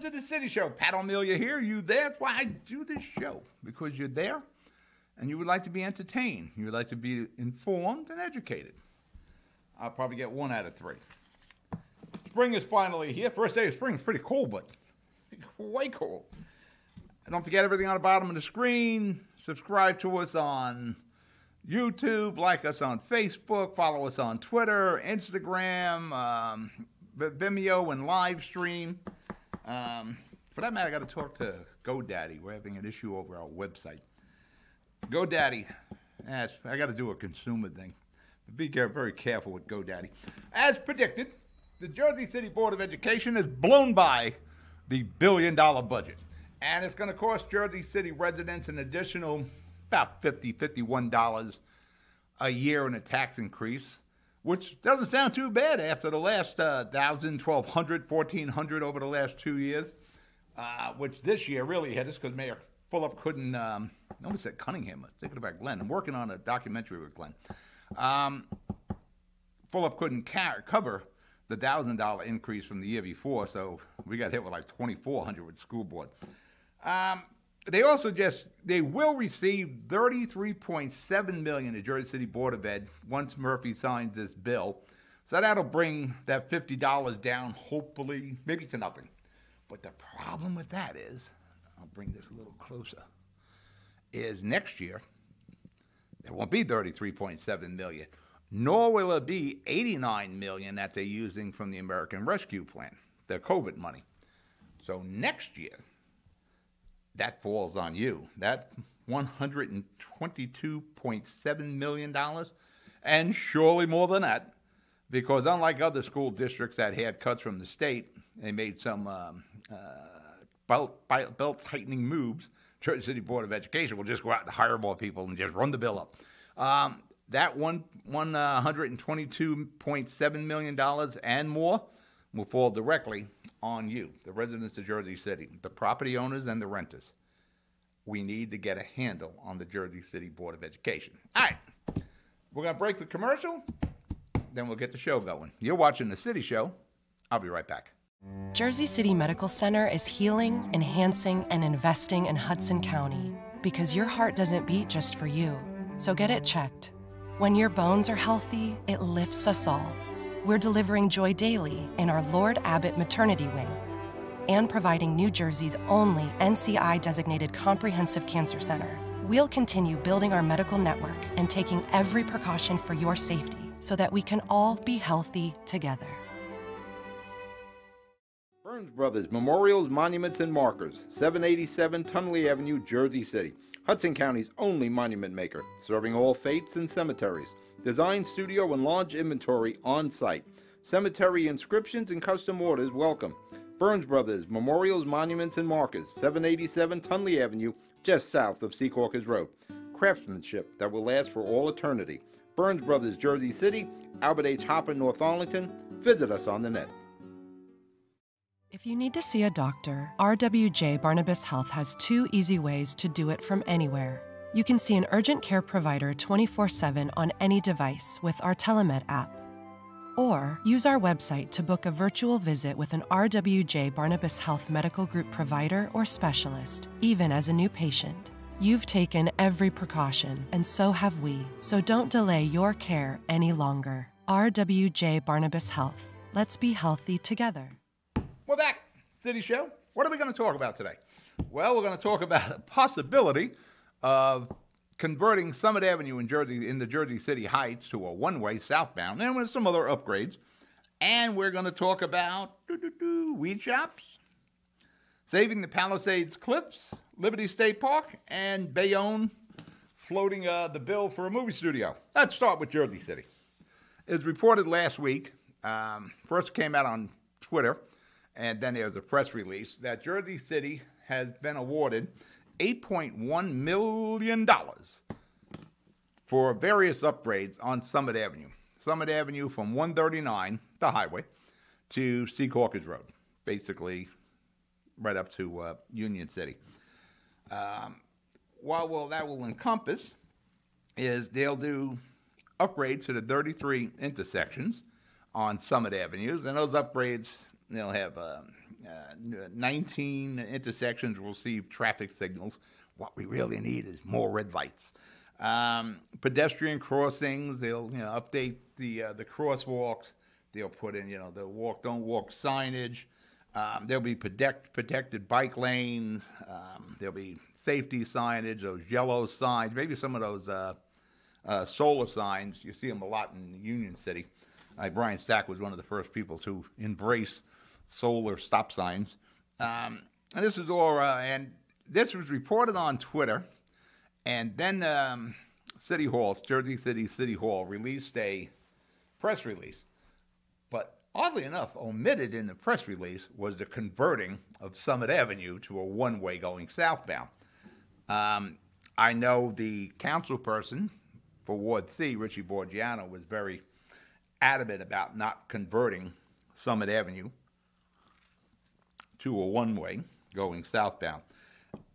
to the City Show. Pat O'Melia here. You there? That's why I do this show, because you're there and you would like to be entertained. You would like to be informed and educated. I'll probably get 1 out of 3. Spring is finally here. First day of spring is pretty cold, but way cold. And don't forget everything on the bottom of the screen. Subscribe to us on YouTube, like us on Facebook, follow us on Twitter, Instagram, Vimeo, and live stream. For that matter, I got to talk to GoDaddy. We're having an issue over our website. GoDaddy, yes, I got to do a consumer thing. But be very careful with GoDaddy. As predicted, the Jersey City Board of Education has blown by the billion-dollar budget. And it's going to cost Jersey City residents an additional about $51 a year in a tax increase, which doesn't sound too bad after the last $1,000, $1,200, $1,400 over the last 2 years, which this year really hit us because Mayor Fulop couldn't, I almost said Cunningham, I was thinking about Glenn. I'm working on a documentary with Glenn. Fulop couldn't cover the $1,000 increase from the year before, so we got hit with like $2,400 with the school board. They will receive $33.7 million, the Jersey City Board of Ed, once Murphy signs this bill. So that'll bring that $50 down, hopefully, maybe to nothing. But the problem with that is, I'll bring this a little closer, is next year, there won't be $33.7 million, nor will it be $89 million that they're using from the American Rescue Plan, the COVID money. So next year, that falls on you. That $122.7 million, and surely more than that, because unlike other school districts that had cuts from the state, they made some belt-tightening moves. Jersey City Board of Education will just go out and hire more people and just run the bill up. That $122.7 million and more will fall directly on you, the residents of Jersey City, the property owners and the renters. We need to get a handle on the Jersey City Board of Education. All right, we're going to break the commercial, then we'll get the show going. You're watching The City Show. I'll be right back. Jersey City Medical Center is healing, enhancing, and investing in Hudson County because your heart doesn't beat just for you. So get it checked. When your bones are healthy, it lifts us all. We're delivering joy daily in our Lord Abbott Maternity Wing and providing New Jersey's only NCI-designated comprehensive cancer center. We'll continue building our medical network and taking every precaution for your safety so that we can all be healthy together. Burns Brothers Memorials, Monuments, and Markers, 787 Tunley Avenue, Jersey City. Hudson County's only monument maker, serving all faiths and cemeteries. Design, studio, and launch inventory on site. Cemetery inscriptions and custom orders welcome. Burns Brothers Memorials, Monuments, and Markers, 787 Tunley Avenue, just south of Secaucus Road. Craftsmanship that will last for all eternity. Burns Brothers, Jersey City, Albert H. Hopper, North Arlington. Visit us on the net. If you need to see a doctor, RWJ Barnabas Health has 2 easy ways to do it from anywhere. You can see an urgent care provider 24/7 on any device with our Telemed app. Or use our website to book a virtual visit with an RWJ Barnabas Health Medical Group provider or specialist, even as a new patient. You've taken every precaution, and so have we, so don't delay your care any longer. RWJ Barnabas Health. Let's be healthy together. We're back. City Show. What are we going to talk about today? Well, we're going to talk about the possibility of converting Summit Avenue in the Jersey City Heights to a one-way southbound, and with some other upgrades. And we're going to talk about weed shops, saving the Palisades Cliffs, Liberty State Park, and Bayonne floating the bill for a movie studio. Let's start with Jersey City. It was reported last week, first came out on Twitter, and then there was a press release, that Jersey City has been awarded $8.1 million for various upgrades on Summit Avenue. Summit Avenue from 139, the highway, to Secaucus Road, basically right up to Union City. What that will encompass is they'll do upgrades to the 33 intersections on Summit Avenues, and those upgrades, they'll have 19 intersections will receive traffic signals. What we really need is more red lights. Pedestrian crossings, they'll update the crosswalks. They'll put in the walk don't walk signage. There'll be protected bike lanes. There'll be safety signage, those yellow signs, maybe some of those solar signs. You see them a lot in Union City. Brian Stack was one of the first people to embrace solar stop signs. And this is all, and this was reported on Twitter. And then City Hall, Jersey City Hall, released a press release. But oddly enough, omitted in the press release was the converting of Summit Avenue to a one-way going southbound. I know the council person for Ward C, Richie Borgiano, was very adamant about not converting Summit Avenue to a one-way going southbound,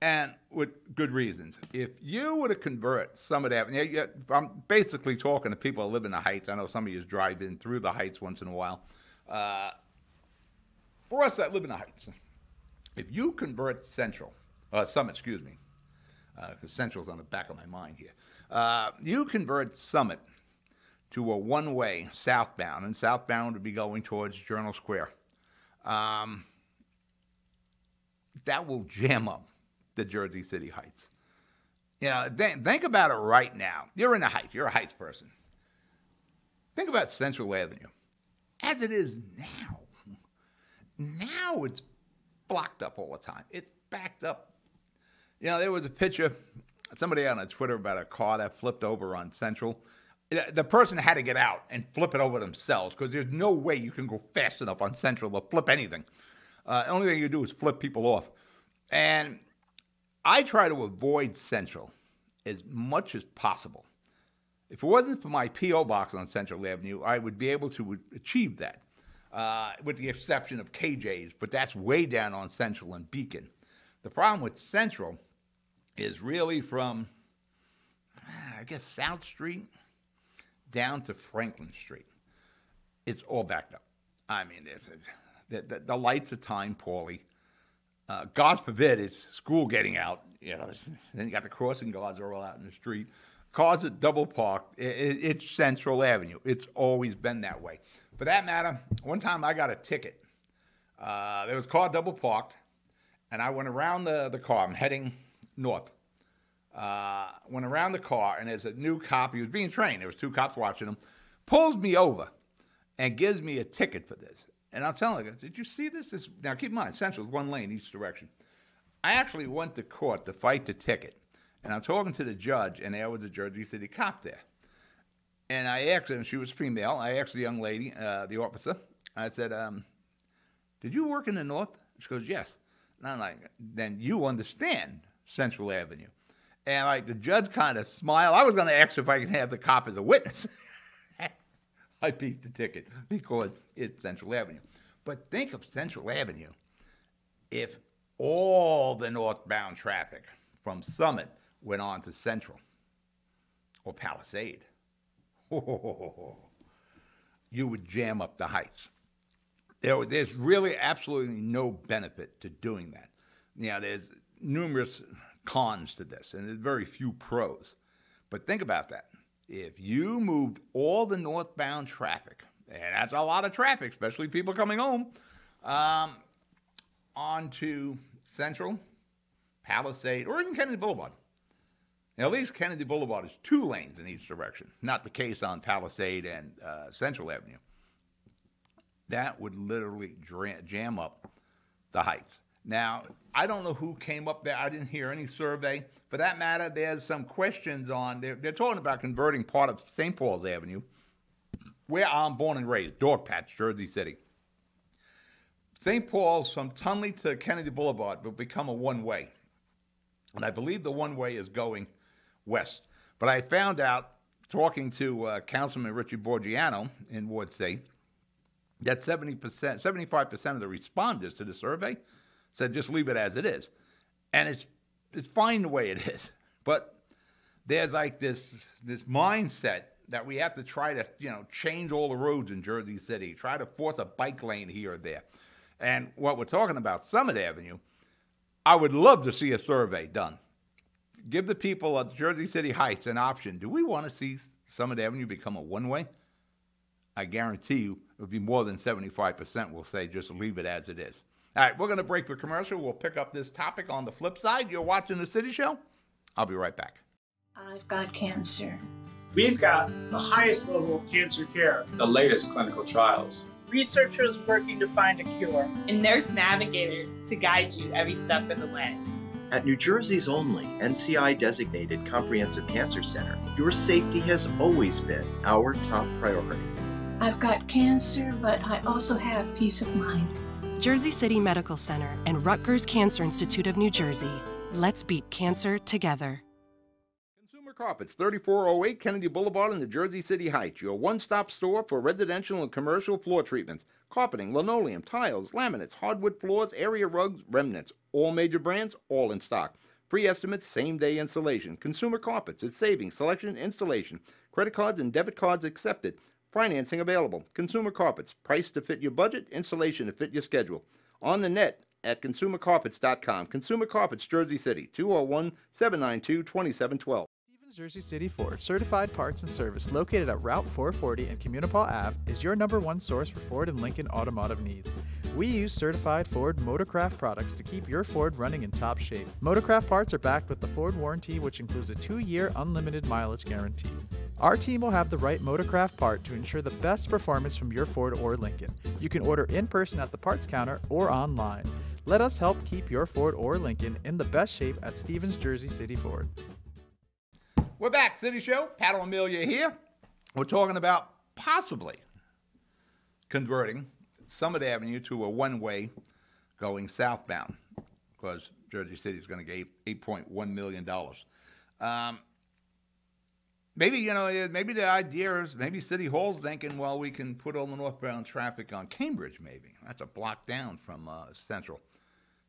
and with good reasons. If you were to convert Summit Avenue, I'm basically talking to people who live in the Heights. I know some of you drive in through the Heights once in a while. For us that live in the Heights, if you convert Summit, because Central's on the back of my mind here. You convert Summit to a one-way southbound, and southbound would be going towards Journal Square. That will jam up the Jersey City Heights. Think about it right now. You're in the Heights. You're a Heights person. Think about Central Avenue. As it is now. Now it's blocked up all the time. It's backed up. There was a picture, somebody on Twitter about a car that flipped over on Central. The person had to get out and flip it over themselves because there's no way you can go fast enough on Central to flip anything. The only thing you do is flip people off. And I try to avoid Central as much as possible. If it wasn't for my P.O. box on Central Avenue, I would be able to achieve that, with the exception of KJ's, but that's way down on Central and Beacon. The problem with Central is really from, South Street down to Franklin Street. It's all backed up. I mean, the lights are timed poorly. God forbid it's school getting out. Then you got the crossing guards are all out in the street. Cars are double parked. It's Central Avenue. It's always been that way. For that matter, one time I got a ticket. There was a car double parked, and I went around the car. I'm heading north. Went around the car, and there's a new cop. He was being trained. There was two cops watching him. Pulls me over and gives me a ticket for this. And I'm telling you, did you see this? Now, keep in mind, Central is one lane each direction. I actually went to court to fight the ticket. And I'm talking to the judge, and there was a Jersey City cop there. And I asked her, and she was female. I asked the young lady, the officer, I said, did you work in the north? She goes, yes. And I'm like, then you understand Central Avenue. And the judge kind of smiled. I was going to ask if I could have the cop as a witness. I beat the ticket because it's Central Avenue. But think of Central Avenue if all the northbound traffic from Summit went on to Central or Palisade. You would jam up the Heights. There's really absolutely no benefit to doing that. There's numerous cons to this, and there's very few pros. But think about that. If you moved all the northbound traffic, and that's a lot of traffic, especially people coming home, onto Central, Palisade, or even Kennedy Boulevard. Now, at least Kennedy Boulevard is 2 lanes in each direction, not the case on Palisade and Central Avenue. That would literally jam up the Heights. Now, I don't know who came up there. I didn't hear any survey. For that matter, there's some questions on, they're talking about converting part of St. Paul's Avenue, where I'm born and raised, Dogpatch, Jersey City. St. Paul's from Tunley to Kennedy Boulevard will become a one-way. And I believe the one-way is going west. But I found out, talking to Councilman Richie Borgiano in Ward C, that 75% of the responders to the survey said just leave it as it is. And it's fine the way it is. But there's this mindset that we have to try to, change all the roads in Jersey City, try to force a bike lane here or there. And what we're talking about, Summit Avenue, I would love to see a survey done. Give the people of Jersey City Heights an option. Do we want to see Summit Avenue become a one-way? I guarantee you it would be more than 75% will say just leave it as it is. All right, we're going to break for commercial. We'll pick up this topic on the flip side. You're watching The City Show. I'll be right back. I've got cancer. We've got the highest level of cancer care. The latest clinical trials. Researchers working to find a cure. And nurse navigators to guide you every step of the way. At New Jersey's only NCI-designated Comprehensive Cancer Center, your safety has always been our top priority. I've got cancer, but I also have peace of mind. Jersey City Medical Center and Rutgers Cancer Institute of New Jersey. Let's beat cancer together. Consumer Carpets, 3408 Kennedy Boulevard in the Jersey City Heights. Your one-stop store for residential and commercial floor treatments. Carpeting, linoleum, tiles, laminates, hardwood floors, area rugs, remnants. All major brands, all in stock. Free estimates, same-day installation. Consumer Carpets, it's savings, selection, installation. Credit cards and debit cards accepted. Financing available. Consumer Carpets, price to fit your budget, installation to fit your schedule. On the net at consumercarpets.com. Consumer Carpets, Jersey City, 201-792-2712. Stevens Jersey City Ford, certified parts and service located at Route 440 and Communipaw Ave, is your #1 source for Ford and Lincoln automotive needs. We use certified Ford Motorcraft products to keep your Ford running in top shape. Motorcraft parts are backed with the Ford warranty, which includes a 2-year unlimited mileage guarantee. Our team will have the right Motorcraft part to ensure the best performance from your Ford or Lincoln. You can order in person at the parts counter or online. Let us help keep your Ford or Lincoln in the best shape at Stevens Jersey City Ford. We're back, City Show. Pat Amelia here. We're talking about possibly converting Summit Avenue to a one-way going southbound because Jersey City is going to get $8.1 million. Maybe the idea is maybe City Hall's thinking, well, we can put all the northbound traffic on Cambridge maybe. That's a block down from Central.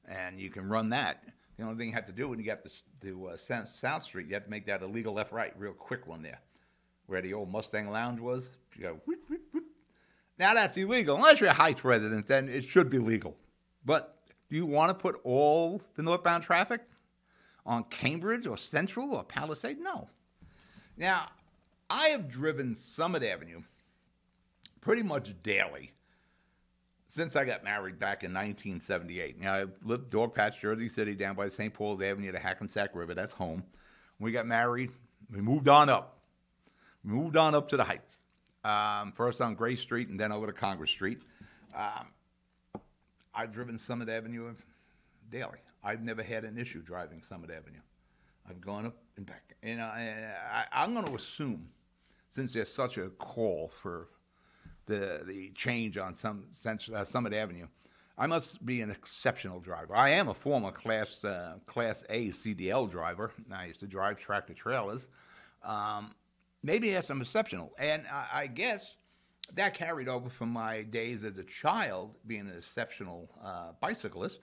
And you can run that. The only thing you have to do when you get to South Street, you have to make that a legal left-right, real quick one there, where the old Mustang Lounge was. You go, whoop, whoop, whoop. Now that's illegal. Unless you're a Heights resident, then it should be legal. But do you want to put all the northbound traffic on Cambridge or Central or Palisade? No. Now, I have driven Summit Avenue pretty much daily since I got married back in 1978. Now, I lived Dogpatch, Jersey City, down by St. Paul's Avenue, the Hackensack River. That's home. When we got married, we moved on up. We moved on up to the Heights. First on Gray Street and then over to Congress Street. I've driven Summit Avenue daily. I've never had an issue driving Summit Avenue. I've gone up and back. And I'm going to assume, since there's such a call for the change on Summit Avenue, I must be an exceptional driver. I am a former Class A CDL driver. I used to drive tractor trailers. Maybe yes, I'm exceptional. And I guess that carried over from my days as a child being an exceptional bicyclist,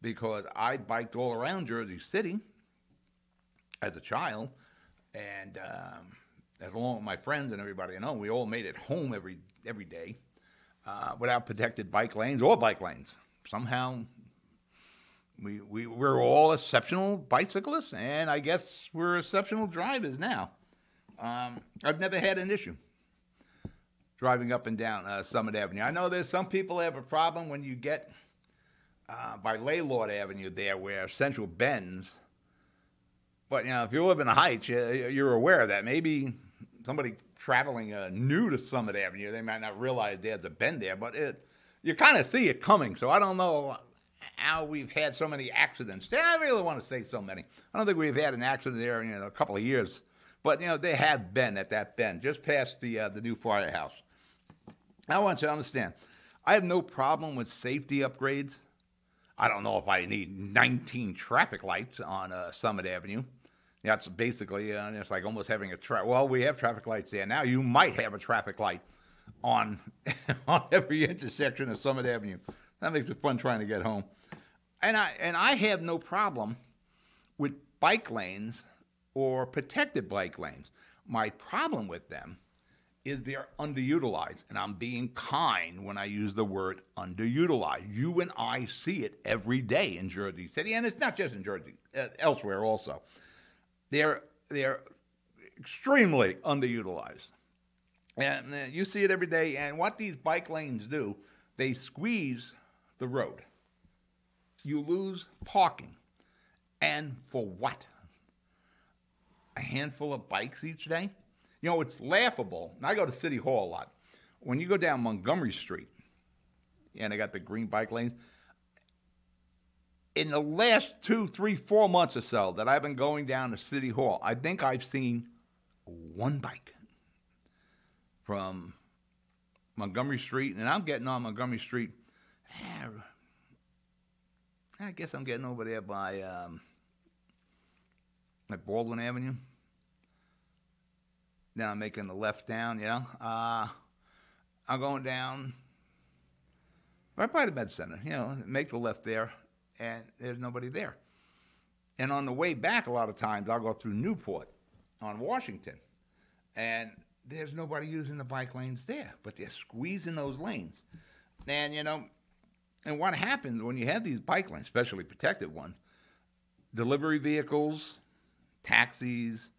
because I biked all around Jersey City as a child, and along with my friends and everybody I know, we all made it home every day without protected bike lanes or bike lanes. Somehow we're all exceptional bicyclists, and I guess we're exceptional drivers now. I've never had an issue driving up and down Summit Avenue. I know there's some people that have a problem when you get by Laylord Avenue there where Central bends. But, if you live in the Heights, you're aware of that. Maybe somebody traveling new to Summit Avenue, they might not realize there's a bend there, but you kind of see it coming. So I don't know how we've had so many accidents. I really want to say so many. I don't think we've had an accident there in a couple of years. But, they have been at that bend, just past the new firehouse. I want you to understand, I have no problem with safety upgrades. I don't know if I need 19 traffic lights on Summit Avenue. That's basically, it's like almost having well, we have traffic lights there now. You might have a traffic light on every intersection of Summit Avenue. That makes it fun trying to get home. And I have no problem with bike lanes or protected bike lanes. My problem with them is they're underutilized. And I'm being kind when I use the word underutilized. You and I see it every day in Jersey City, and it's not just in Jersey, elsewhere also. They're extremely underutilized. And you see it every day. And what these bike lanes do, they squeeze the road. You lose parking. And for what? A handful of bikes each day? You know, it's laughable. And I go to City Hall a lot. When you go down Montgomery Street, and they got the green bike lanes, in the last 2, 3, 4 months or so that I've been going down to City Hall, I think I've seen one bike from Montgomery Street, and I'm getting on Montgomery Street. I guess I'm getting over there by like Baldwin Avenue. Then I'm making the left down, you know. I'm going down right by the Med Center, you know, make the left there, and there's nobody there. And on the way back, a lot of times, I'll go through Newport on Washington, and there's nobody using the bike lanes there, but they're squeezing those lanes. And, you know, and what happens when you have these bike lanes, especially protected ones, delivery vehicles, taxis,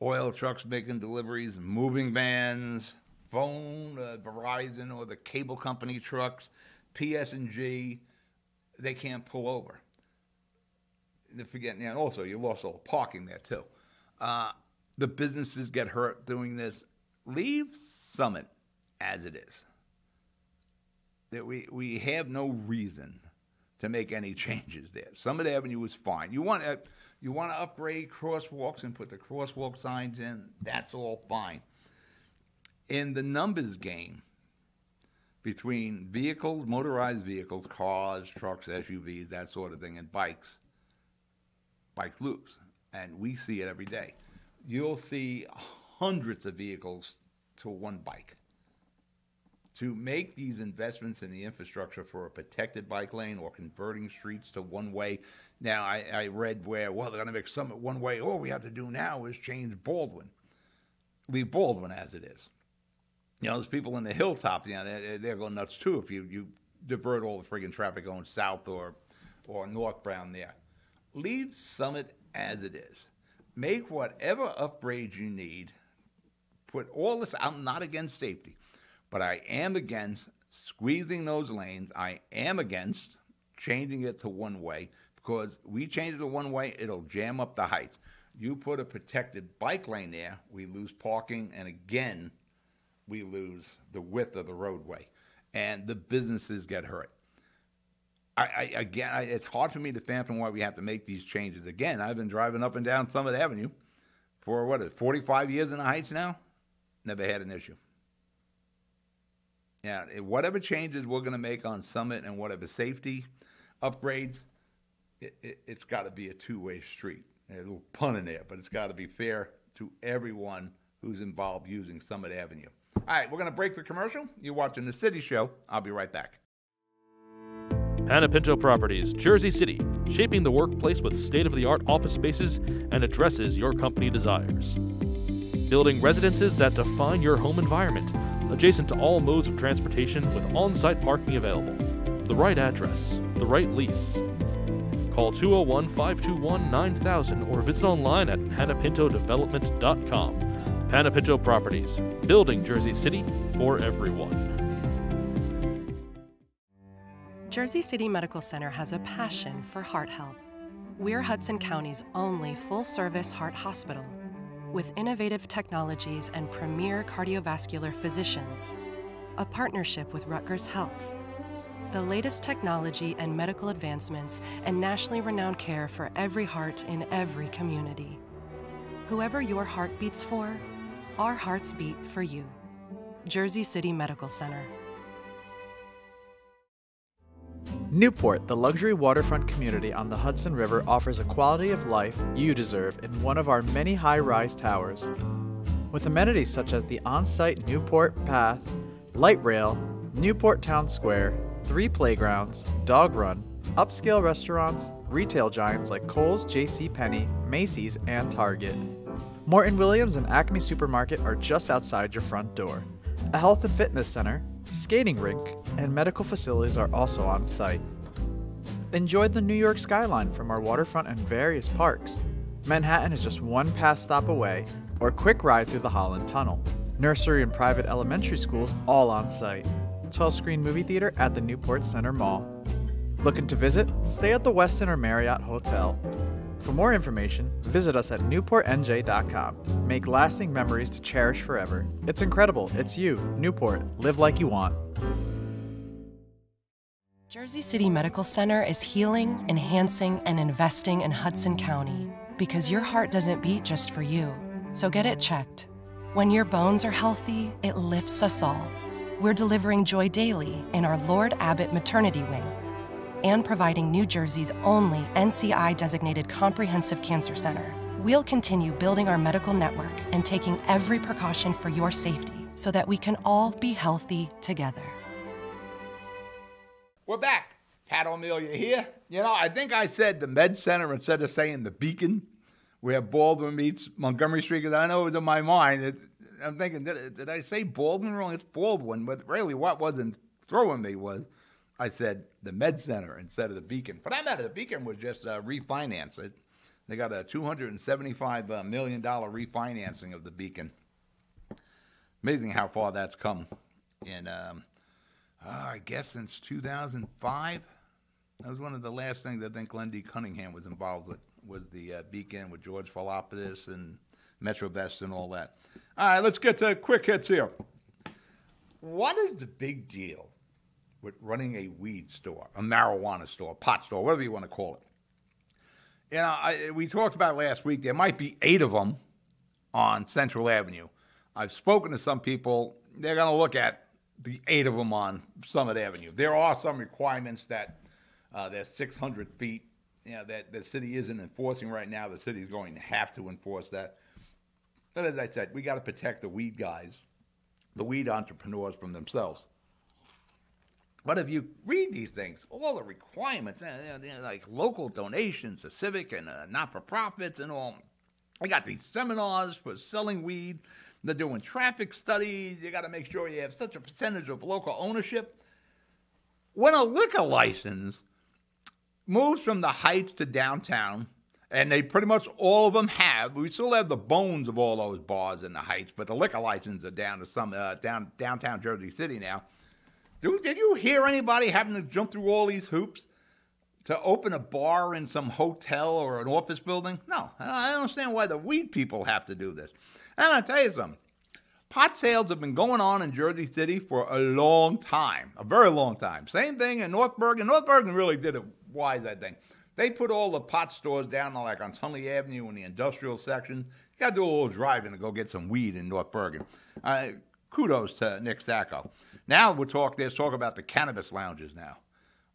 oil trucks making deliveries, moving vans, phone, Verizon or the cable company trucks, PS&G, they can't pull over. They're forgetting, and also you lost all the parking there too. The businesses get hurt doing this. Leave Summit as it is. That we have no reason to make any changes there. Summit Avenue is fine. You want to upgrade crosswalks and put the crosswalk signs in, that's all fine. In the numbers game between vehicles, motorized vehicles, cars, trucks, SUVs, that sort of thing, and bikes lose. And we see it every day. You'll see hundreds of vehicles to one bike. To make these investments in the infrastructure for a protected bike lane or converting streets to one-way. Now, I read where, well, they're going to make Summit one-way. All we have to do now is change Baldwin. Leave Baldwin as it is. You know, there's people in the hilltop, you know, they're going nuts too if you divert all the friggin' traffic going south or northbound there. Leave Summit as it is. Make whatever upgrades you need. Put all this, I'm not against safety, but I am against squeezing those lanes. I am against changing it to one-way because we change it to one-way, it'll jam up the heights. You put a protected bike lane there, we lose parking, and again, we lose the width of the roadway, and the businesses get hurt. It's hard for me to fathom why we have to make these changes. Again, I've been driving up and down Summit Avenue for, 45 years in the Heights now? Never had an issue. Yeah, whatever changes we're going to make on Summit and whatever safety upgrades, it's got to be a two-way street. There's a little pun in there, but it's got to be fair to everyone who's involved using Summit Avenue. All right, we're going to break for commercial. You're watching The City Show. I'll be right back. Panepinto Properties, Jersey City, shaping the workplace with state-of-the-art office spaces and addresses your company desires. Building residences that define your home environment, adjacent to all modes of transportation with on-site parking available. The right address, the right lease. Call 201-521-9000 or visit online at panepintodevelopment.com. Panepinto Properties, building Jersey City for everyone. Jersey City Medical Center has a passion for heart health. We're Hudson County's only full-service heart hospital, with innovative technologies and premier cardiovascular physicians, a partnership with Rutgers Health, the latest technology and medical advancements, and nationally renowned care for every heart in every community. Whoever your heart beats for, our hearts beat for you. Jersey City Medical Center. Newport, the luxury waterfront community on the Hudson River, offers a quality of life you deserve in one of our many high-rise towers. With amenities such as the on-site Newport Path, light rail, Newport Town Square, 3 playgrounds, dog run, upscale restaurants, retail giants like Kohl's, JCPenney, Macy's, and Target. Morton Williams and Acme Supermarket are just outside your front door. A health and fitness center, skating rink, and medical facilities are also on site. Enjoy the New York skyline from our waterfront and various parks. Manhattan is just one pass stop away, or quick ride through the Holland Tunnel. Nursery and private elementary schools all on site. 12-screen movie theater at the Newport Center Mall. Looking to visit? Stay at the Westin or Marriott Hotel. For more information, visit us at newportnj.com. Make lasting memories to cherish forever. It's incredible. It's you, Newport. Live like you want. Jersey City Medical Center is healing, enhancing, and investing in Hudson County because your heart doesn't beat just for you. So get it checked. When your bones are healthy, it lifts us all. We're delivering joy daily in our Lord Abbott Maternity Wing and providing New Jersey's only NCI-designated comprehensive cancer center. We'll continue building our medical network and taking every precaution for your safety so that we can all be healthy together. We're back. Pat O'Melia here. You know, I think I said the Med Center instead of saying the Beacon, where Baldwin meets Montgomery Street, because I know it was in my mind. I'm thinking, did I say Baldwin wrong? It's Baldwin. But really what wasn't throwing me was I said the Med Center instead of the Beacon. For that matter, the Beacon was just refinance. They got a $275 million refinancing of the Beacon. Amazing how far that's come. And I guess since 2005. That was one of the last things I think Glenn D. Cunningham was involved with, was the Beacon with George Philopoulos and MetroVest and all that. All right, let's get to quick hits here. What is the big deal with running a weed store, a marijuana store, pot store, whatever you want to call it? You know, we talked about last week, there might be 8 of them on Central Avenue. I've spoken to some people. They're going to look at the 8 of them on Summit Avenue. There are some requirements that they're 600 feet, you know, that the city isn't enforcing right now. The city's going to have to enforce that. But as I said, we got to protect the weed guys, the weed entrepreneurs from themselves. But if you read these things, all the requirements, like local donations to civic and not-for-profits and all, they got these seminars for selling weed. They're doing traffic studies. You got to make sure you have such a percentage of local ownership. When a liquor license moves from the Heights to downtown, and they pretty much all of them have, we still have the bones of all those bars in the Heights, but the liquor licenses are down to some downtown Jersey City now. Did you hear anybody having to jump through all these hoops to open a bar in some hotel or an office building? No, I don't understand why the weed people have to do this. And I'll tell you something. Pot sales have been going on in Jersey City for a long time, a very long time. Same thing in North Bergen. North Bergen really did it wise, I think. They put all the pot stores down like on Tunley Avenue in the industrial section. You got to do a little driving to go get some weed in North Bergen. Kudos to Nick Sacco. Now there's talk about the cannabis lounges now,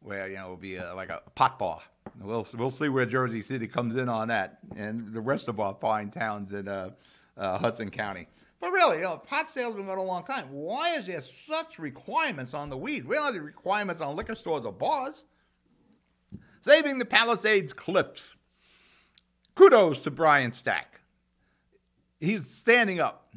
where, you know, it'll be like a pot bar. We'll see where Jersey City comes in on that, and the rest of our fine towns in Hudson County. But really, you know, pot sales have been going a long time. Why is there such requirements on the weed? We don't have the requirements on liquor stores or bars. Saving the Palisades clips. Kudos to Brian Stack. He's standing up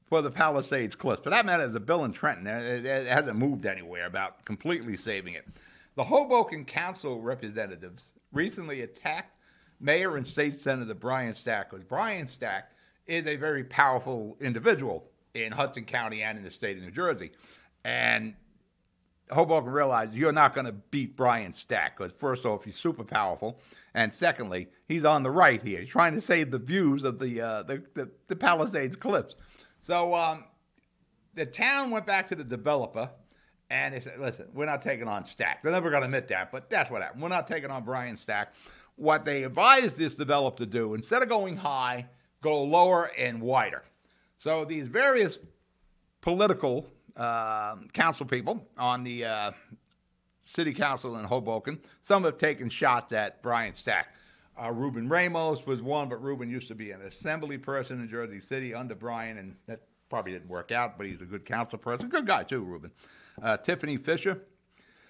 for the Palisades clips. For that matter, there's a bill in Trenton. It hasn't moved anywhere about completely saving it. The Hoboken Council representatives recently attacked Mayor and State Senator Brian Stack, because Brian Stack is a very powerful individual in Hudson County and in the state of New Jersey. And Hoboken realized you're not going to beat Brian Stack, because first off, he's super powerful, and secondly, he's on the right here. He's trying to save the views of the Palisades clips. So the town went back to the developer, and they said, listen, we're not taking on Stack. They're never going to admit that, but that's what happened. We're not taking on Brian Stack. What they advised this developer to do, instead of going high, go lower and wider. So these various political council people on the city council in Hoboken, some have taken shots at Brian Stack. Ruben Ramos was one, but Ruben used to be an assembly person in Jersey City under Brian, and that probably didn't work out, but he's a good council person. Good guy, too, Ruben. Tiffany Fisher.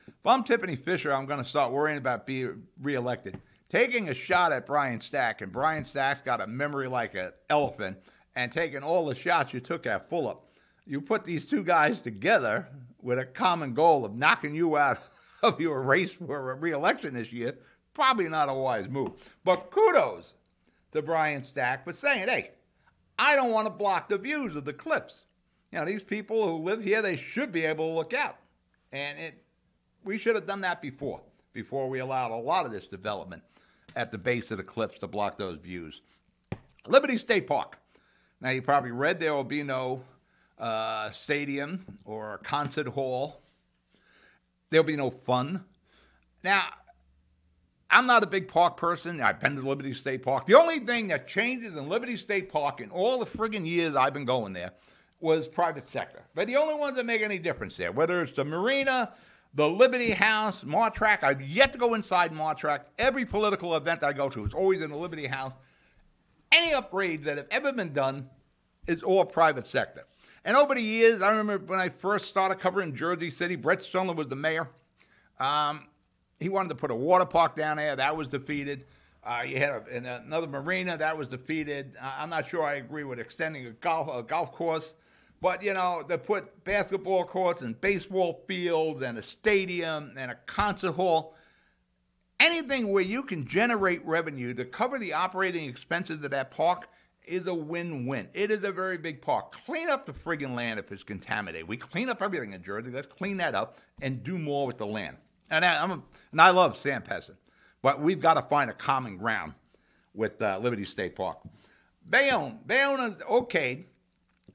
If I'm Tiffany Fisher, I'm going to start worrying about being reelected. taking a shot at Brian Stack, and Brian Stack's got a memory like an elephant, and taking all the shots you took at Fulop. You put these two guys together with a common goal of knocking you out of your race for a re-election this year, probably not a wise move. But kudos to Brian Stack for saying, hey, I don't want to block the views of the clips. You know, these people who live here, they should be able to look out. And we should have done that before we allowed a lot of this development at the base of the cliffs to block those views. Liberty State Park. Now, you probably read there will be no stadium or concert hall. There'll be no fun. Now, I'm not a big park person. I've been to Liberty State Park. The only thing that changes in Liberty State Park in all the friggin' years I've been going there was private sector. But the only ones that make any difference there, whether it's the marina, the Liberty House, Martrack. I've yet to go inside Martrack. Every political event I go to is always in the Liberty House. Any upgrades that have ever been done is all private sector. And over the years, I remember when I first started covering Jersey City, Brett Stirling was the mayor. He wanted to put a water park down there. That was defeated. You had another marina. That was defeated. I'm not sure I agree with extending a golf course. But, you know, they put basketball courts and baseball fields and a stadium and a concert hall. Anything where you can generate revenue to cover the operating expenses of that park is a win-win. It is a very big park. Clean up the friggin' land if it's contaminated. We clean up everything in Jersey. Let's clean that up and do more with the land. And I love Sam Pessin, but we've got to find a common ground with Liberty State Park. Bayonne is okayed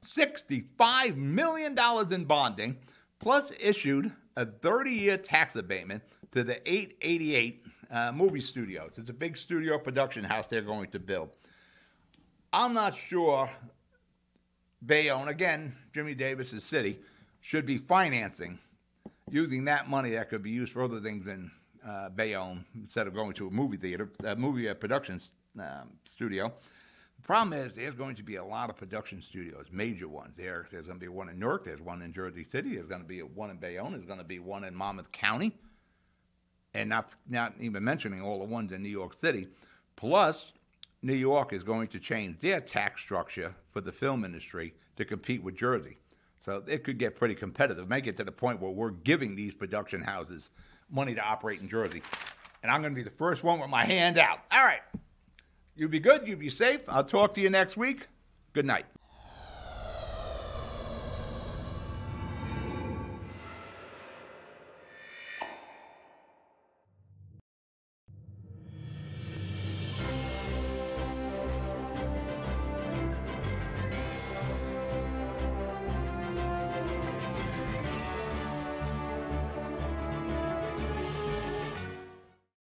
$65 million in bonding, plus issued a 30-year tax abatement to the 888 movie studios. It's a big studio production house they're going to build. I'm not sure Bayonne, again, Jimmy Davis's city, should be financing, using that money that could be used for other things in Bayonne instead of going to a movie theater, production studio. The problem is there's going to be a lot of production studios, major ones. There's going to be one in Newark. There's one in Jersey City. There's going to be one in Bayonne. There's going to be one in Monmouth County. And not even mentioning all the ones in New York City. Plus, New York is going to change their tax structure for the film industry to compete with Jersey. So it could get pretty competitive, make it to the point where we're giving these production houses money to operate in Jersey. And I'm going to be the first one with my hand out. All right. You be good. You be safe. I'll talk to you next week. Good night.